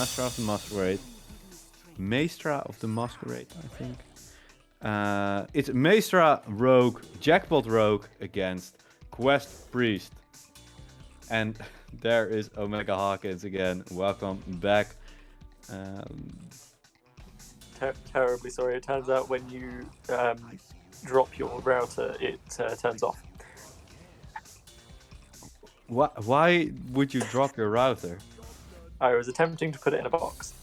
Master of the Masquerade. Maestra of the Masquerade, I think. It's Maestra Rogue, Jackpot Rogue against Quest Priest. And there is Omega Hawkins again. Welcome back. Terribly sorry. It turns out when you drop your router, it turns off. Why would you drop your router? I was attempting to put it in a box.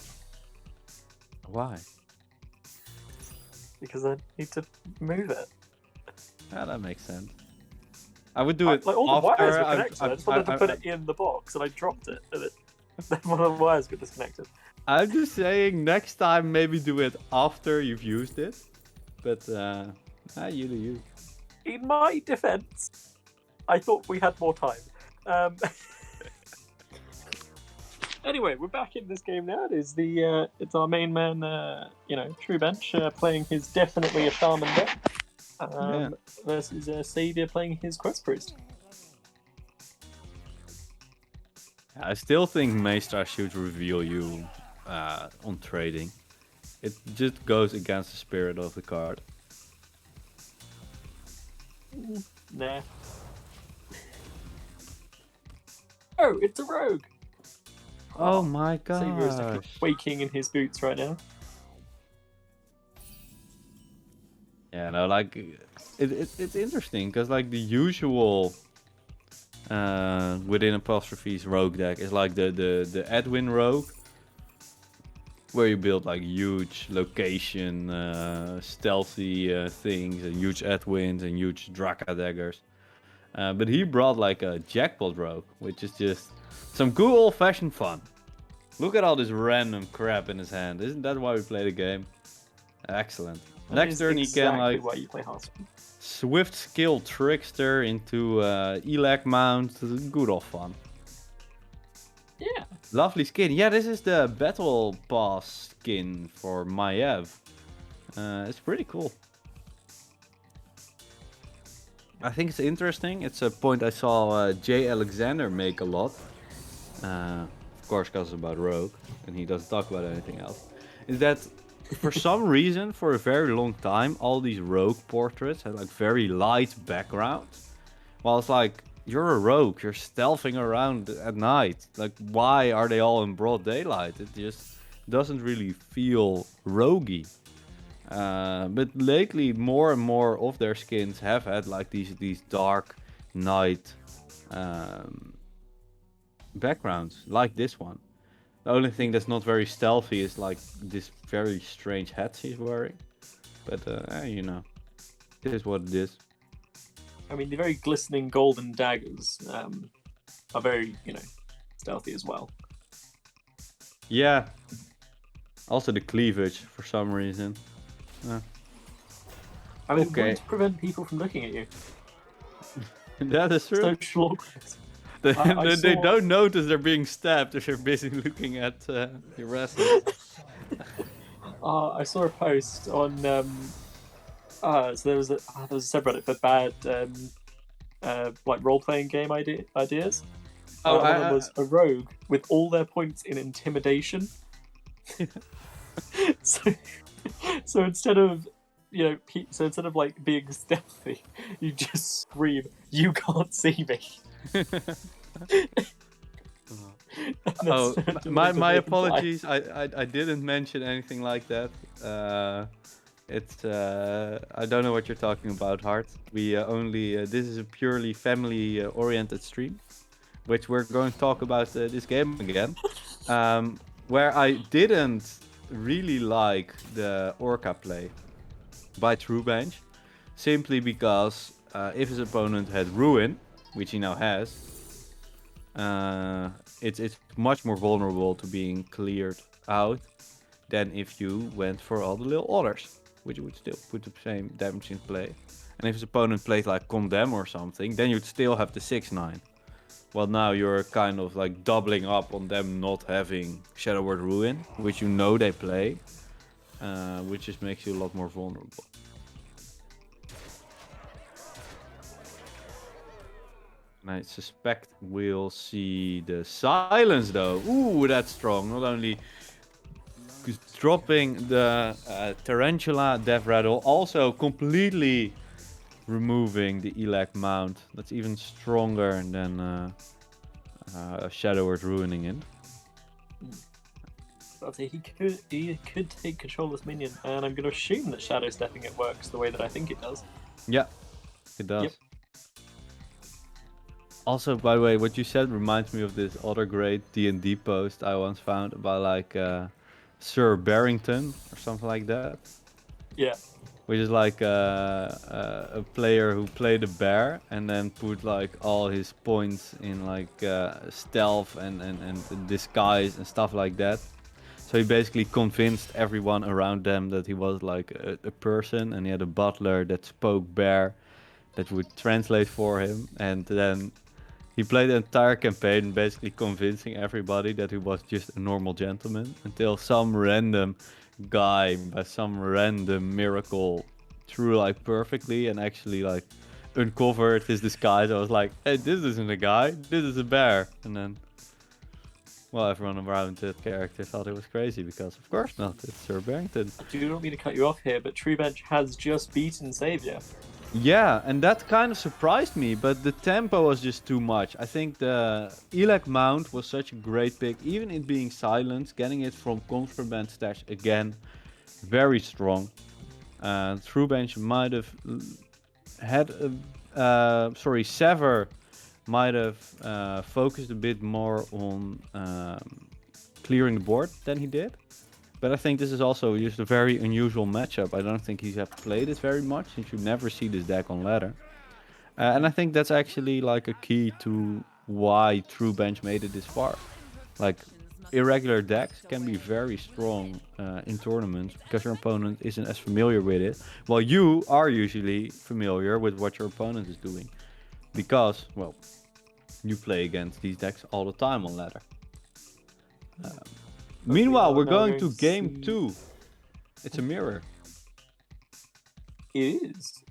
Why? Because I need to move it. Yeah, that makes sense. I would do it like all the after wires were connected. I just wanted to put it in the box, and I dropped it, and then one of the wires got disconnected. I'm just saying, next time maybe do it after you've used it. But you do you. In my defense, I thought we had more time. Anyway, we're back in this game now. It's our main man, TrueBench, playing his definitely a shaman deck, versus SAVOR playing his quest priest. I still think Maestra should reveal you on trading. It just goes against the spirit of the card. Nah. Oh, it's a rogue! Oh my SAVOR is gosh. quaking in his boots right now. Yeah, no, like it's interesting because like the usual within apostrophes rogue deck is like the Edwin rogue, where you build like huge location stealthy things and huge Edwins and huge Draka daggers. But he brought like a jackpot rogue, which is just some good old-fashioned fun. Look at all this random crap in his hand. Isn't that why we play the game? Excellent. Next turn he can like why you play Hearthstone. Swift Skill Trickster into Elec Mount. Good old fun. Yeah. Lovely skin. Yeah, this is the Battle Pass skin for Maiev. It's pretty cool. I think it's interesting. It's a point I saw Jay Alexander make a lot. Of course, because it's about Rogue, and he doesn't talk about anything else. Is that for some reason, for a very long time, all these Rogue portraits had like very light backgrounds. While it's like, you're a Rogue, you're stealthing around at night. Like, why are they all in broad daylight? It just doesn't really feel roguey. But lately, more and more of their skins have had like these dark night backgrounds, like this one. The only thing that's not very stealthy is like this very strange hat she's wearing. But it is what it is. I mean, the very glistening golden daggers are very, stealthy as well. Yeah. Also the cleavage for some reason. I mean, Okay. to prevent people from looking at you. That is true. Social awkwardness. They don't notice they're being stabbed if they're busy looking at your wrestling. I saw a post on so there was a subreddit for bad like role-playing game ideas. Oh, one of them was a rogue with all their points in intimidation. so instead of like being stealthy, you just scream, "You can't see me." Oh, my apologies. I didn't mention anything like that. I don't know what you're talking about, Hart. We this is a purely family oriented stream, which we're going to talk about this game again. Where I didn't really like the Orca play by TrueBench, simply because if his opponent had Ruin, which he now has, it's much more vulnerable to being cleared out than if you went for all the little others, which would still put the same damage in play. And if his opponent played like Condemn or something, then you'd still have the 6/9. Well, now you're kind of like doubling up on them not having Shadow Word Ruin, which you know they play, which just makes you a lot more vulnerable. And I suspect we'll see the silence though. Ooh, that's strong. Not only dropping the Tarantula Death Rattle, also completely removing the Elec mount. That's even stronger than Shadow Word ruining it. I'd say he could take control of this minion, and I'm going to assume that Shadow Stepping it works the way that I think it does. Yeah, it does. Yep. Also, by the way, what you said reminds me of this other great D&D post I once found about like Sir Barrington or something like that. Yeah. Which is like a player who played a bear and then put like all his points in like stealth and disguise and stuff like that. So he basically convinced everyone around them that he was like a person, and he had a butler that spoke bear that would translate for him, and then he played the entire campaign basically convincing everybody that he was just a normal gentleman until some random guy by some random miracle threw like perfectly and actually like uncovered his disguise. I was like, hey, this isn't a guy, this is a bear. And then, well, everyone around that character thought it was crazy because of course not, it's Sir Barrington. I do not mean to cut you off here, but TrueBench has just beaten Savior. Yeah, and that kind of surprised me, but the tempo was just too much. I think the Elec mount was such a great pick, even it being silenced, getting it from contraband stash again, very strong. TrueBench might have had, SAVOR might have focused a bit more on clearing the board than he did. But I think this is also just a very unusual matchup. I don't think he's have played it very much, since you never see this deck on ladder. And I think that's actually like a key to why TrueBench made it this far. Like, irregular decks can be very strong in tournaments because your opponent isn't as familiar with it, while you are usually familiar with what your opponent is doing. Because, well, you play against these decks all the time on ladder. Meanwhile, we're going to game 2. It's a mirror. It is.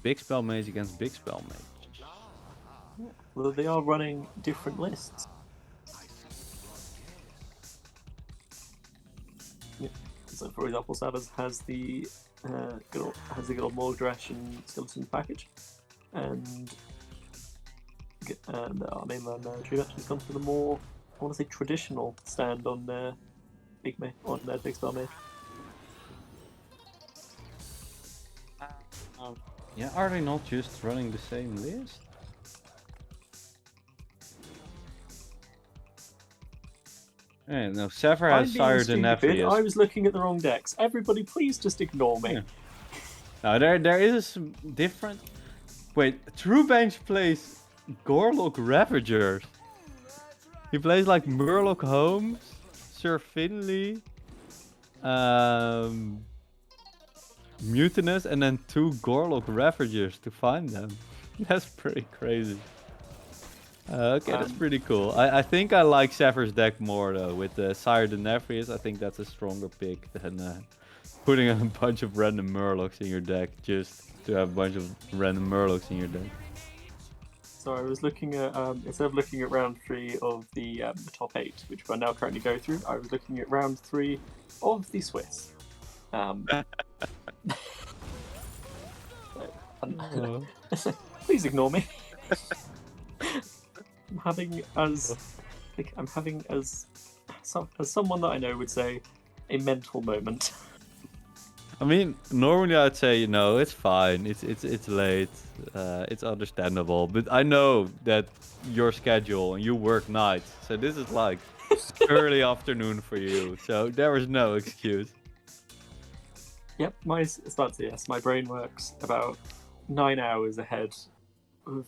Big Spell Mage against Big Spell Mage. Yeah. Well, they are running different lists. Yeah. So, for example, Savas has the good old Morgdrash and Skeleton package, and our mainland TrueBench has gone for the more, I want to say, traditional stand on Big Spell Mage. Yeah, are they not just running the same list? Yeah, no, SAVOR has Sire the Nephius. I was looking at the wrong decks. Everybody, please just ignore me. Yeah. No, there is some different. Wait, TrueBench plays Gorlock Ravagers. He plays like Murloc Holmes, Sir Finley, Mutinous, and then 2 Gorlock Ravagers to find them. That's pretty crazy. Okay, that's pretty cool. I think I like SAVOR's deck more though. With the Sire the Nephius, I think that's a stronger pick than putting a bunch of random Murlocs in your deck just to have a bunch of random Murlocs in your deck. So I was looking at, instead of looking at round 3 of the top 8, which we're now currently going through, I was looking at round 3 of the Swiss. Please ignore me. I'm having as someone that I know would say, a mental moment. I mean, normally I'd say, you know, it's fine. It's late. It's understandable. But I know that your schedule and you work nights, so this is like early afternoon for you. So there is no excuse. Yep, my brain works about 9 hours ahead of.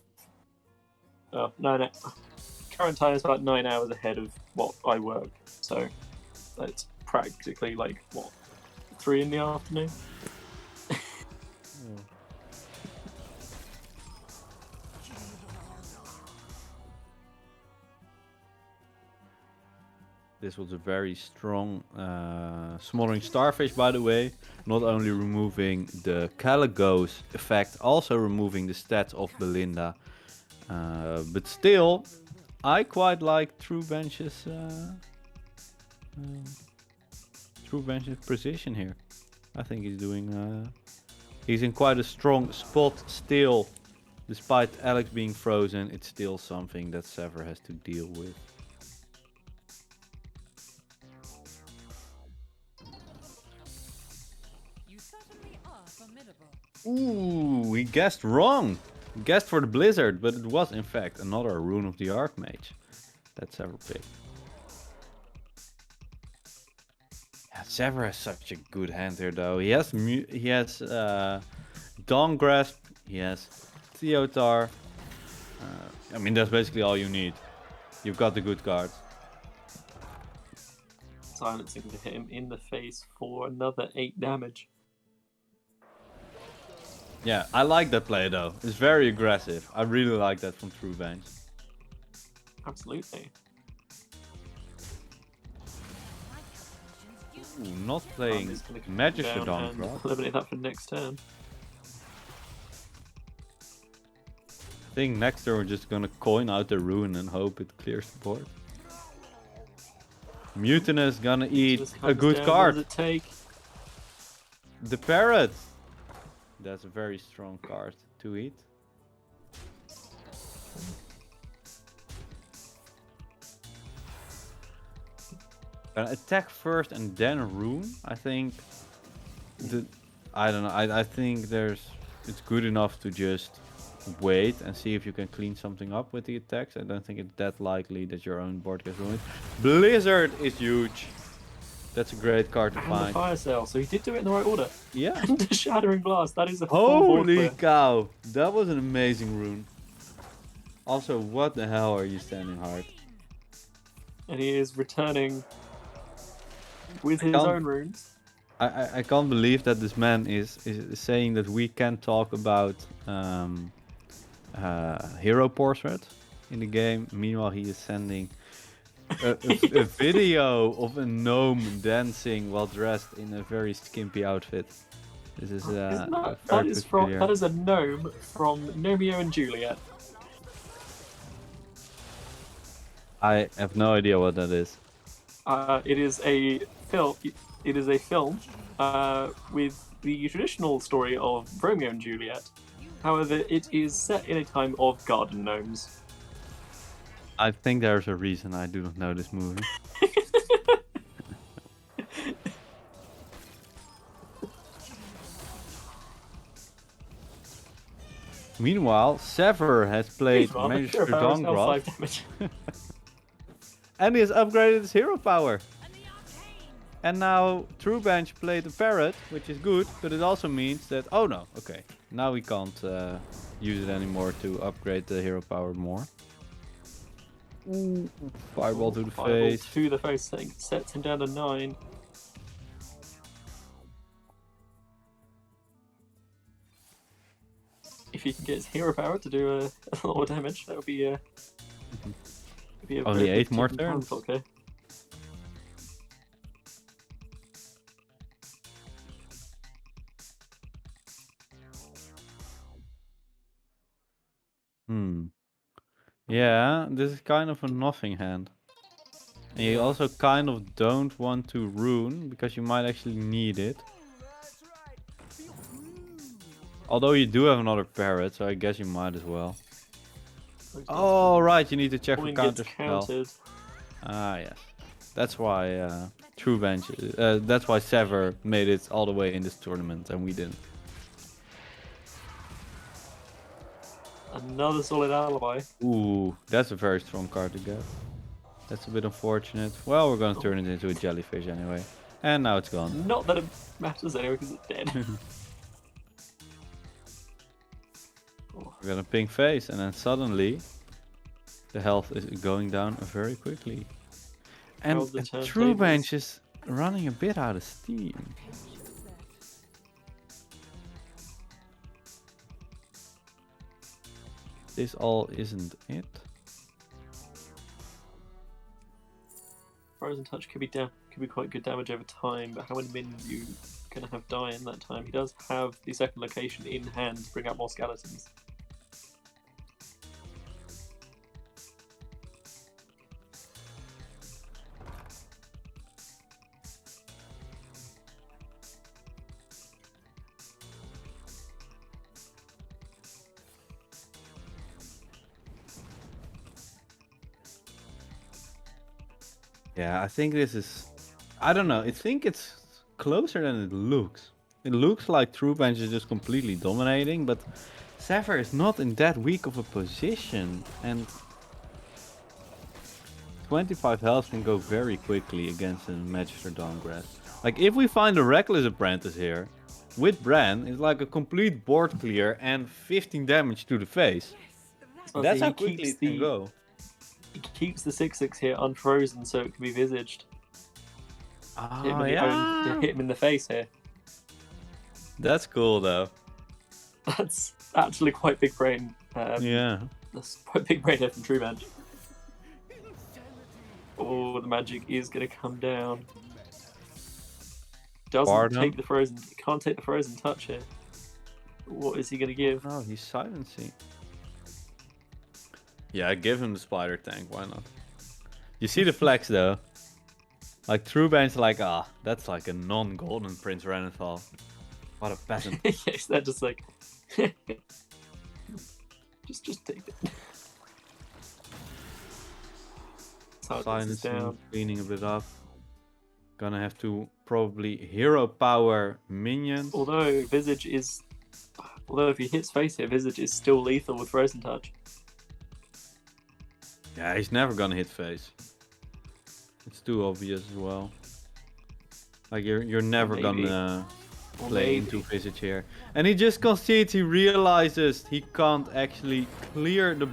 Current time is about 9 hours ahead of what I work, so it's practically like what, 3 in the afternoon. This was a very strong Smothering Starfish, by the way. Not only removing the Caligos effect, also removing the stats of Belinda. But still, I quite like TrueBench's position here. I think he's doing. He's in quite a strong spot still. Despite Alex being frozen, it's still something that SAVOR has to deal with. Ooh, he guessed wrong. He guessed for the Blizzard, but it was in fact another Rune of the Archmage that SAVOR picked. Yeah, SAVOR has such a good hand here, though. He has Dawn Grasp, he has Theotar. I mean, that's basically all you need. You've got the good cards. Silencing to hit him in the face for another 8 damage. Yeah, I like that play though. It's very aggressive. I really like that from TrueBench. Absolutely. Ooh, not playing Magister Dawn. Eliminate that for next turn. I think next turn we're just gonna coin out the rune and hope it clears the board. Mutinous gonna eat a good card. What does it take? The Parrot. That's a very strong card to eat. Attack first and then rune. I think. I don't know. I think it's good enough to just wait and see if you can clean something up with the attacks. I don't think it's that likely that your own board gets ruined. Blizzard is huge. That's a great card to find. The fire sale, so he did do it in the right order. Yeah. And the Shattering Blast, that is a full board Holy clear. cow, that was an amazing rune. Also, what the hell are you standing hard? And he is returning with his own runes. I can't believe that this man is saying that we can't talk about hero portrait in the game. Meanwhile, he is sending a video of a gnome dancing while dressed in a very skimpy outfit. This is that is a gnome from Romeo and Juliet. I have no idea what that is. It is a film. It is a film with the traditional story of Romeo and Juliet. However, it is set in a time of garden gnomes. I think there's a reason I do not know this movie. Meanwhile, SAVOR has played Magister Dawngrasp. And he has upgraded his hero power. And now TrueBench played the Parrot, which is good, but it also means that, oh no, okay, now we can't use it anymore to upgrade the hero power more. Ooh, fireball to the face. To the face, sets him down to 9. If he can get his hero power to do a lot more damage, that would be only 8 more turns. Okay. Yeah, this is kind of a nothing hand. And you also kind of don't want to rune, because you might actually need it. Although you do have another Parrot, so I guess you might as well. Oh, right, you need to check for counter spell. Ah, yes. That's why TrueBench, that's why SAVOR made it all the way in this tournament and we didn't. Another solid alibi. Ooh, that's a very strong card to get. That's a bit unfortunate. Well, we're gonna turn it into a jellyfish anyway. And now it's gone. Not that it matters anyway, because it's dead. We're gonna pink face, and then suddenly the health is going down very quickly. And TrueBench is running a bit out of steam. This all isn't it. Frozen Touch could be quite good damage over time, but how many minions are you going to have die in that time? He does have the second location in hand to bring out more skeletons. Yeah, I think this is... I don't know. I think it's closer than it looks. It looks like TrueBench is just completely dominating, but SAVOR is not in that weak of a position. And 25 health can go very quickly against a Magister Dawngrad. Like, if we find a Reckless Apprentice here, with Bran, it's like a complete board clear and 15 damage to the face. So That's how quickly it can go. He keeps the 6/6 here unfrozen so it can be visaged. Oh, yeah. Hit him in the face here. That's cool, though. That's actually quite big brain. Yeah. That's quite big brain here from TrueBench. Oh, the magic is going to come down. Doesn't take the frozen. Can't take the frozen touch here. What is he going to give? Oh, he's silencing. Yeah, give him the spider tank. Why not? You see the flex though. Like TrueBench, like that's like a non-golden Prince Renathal. What a peasant. Yes, they're just like, just take it. Silencing, cleaning a bit up. Gonna have to probably hero power minions. Although if he hits face here, Visage is still lethal with Frozen Touch. Yeah, he's never gonna hit face. It's too obvious as well. Like you're never gonna play into Visage here. And he just concedes, he realizes he can't actually clear the